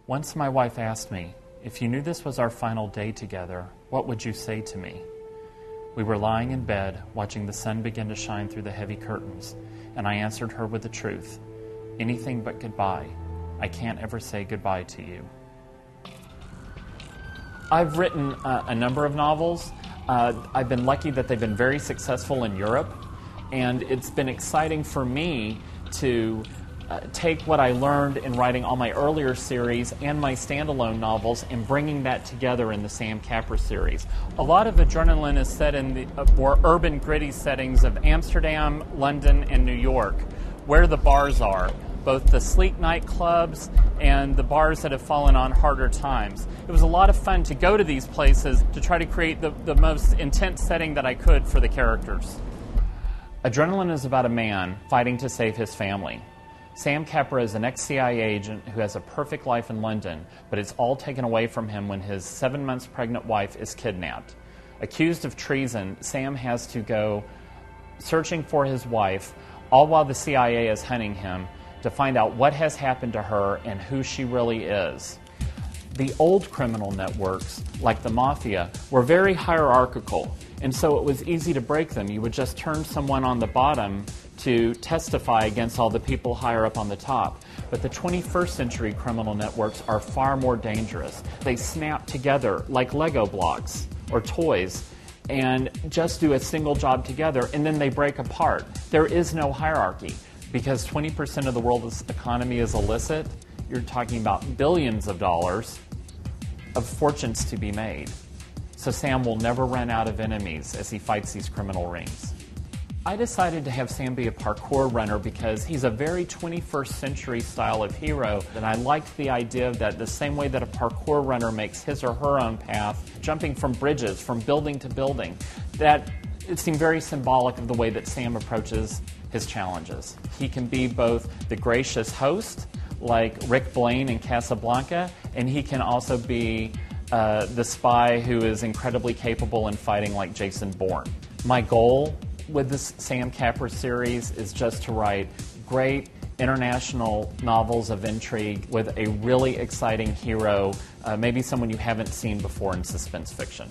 Once my wife asked me, "If you knew this was our final day together, what would you say to me?" We were lying in bed, watching the sun begin to shine through the heavy curtains, and I answered her with the truth. "Anything but goodbye. I can't ever say goodbye to you." I've written a number of novels. I've been lucky that they've been very successful in Europe, and it's been exciting for me to take what I learned in writing all my earlier series and my standalone novels and bringing that together in the Sam Capra series. A lot of Adrenaline is set in the more urban, gritty settings of Amsterdam, London, and New York, where the bars are, both the sleek nightclubs and the bars that have fallen on harder times. It was a lot of fun to go to these places to try to create the most intense setting that I could for the characters. Adrenaline is about a man fighting to save his family. Sam Capra is an ex-CIA agent who has a perfect life in London, but it's all taken away from him when his 7 months pregnant wife is kidnapped. Accused of treason, Sam has to go searching for his wife, all while the CIA is hunting him, to find out what has happened to her and who she really is. The old criminal networks, like the Mafia, were very hierarchical, and so it was easy to break them. You would just turn someone on the bottom to testify against all the people higher up on the top. But the 21st century criminal networks are far more dangerous. They snap together like Lego blocks or toys and just do a single job together, and then they break apart. There is no hierarchy. Because 20% of the world's economy is illicit, you're talking about billions of dollars of fortunes to be made. So Sam will never run out of enemies as he fights these criminal rings. I decided to have Sam be a parkour runner because he's a very 21st century style of hero, and I liked the idea that the same way that a parkour runner makes his or her own path, jumping from bridges, from building to building, that it seemed very symbolic of the way that Sam approaches his challenges. He can be both the gracious host, like Rick Blaine in Casablanca, and he can also be the spy who is incredibly capable in fighting, like Jason Bourne. My goal with this Sam Capra series is just to write great international novels of intrigue with a really exciting hero, maybe someone you haven't seen before in suspense fiction.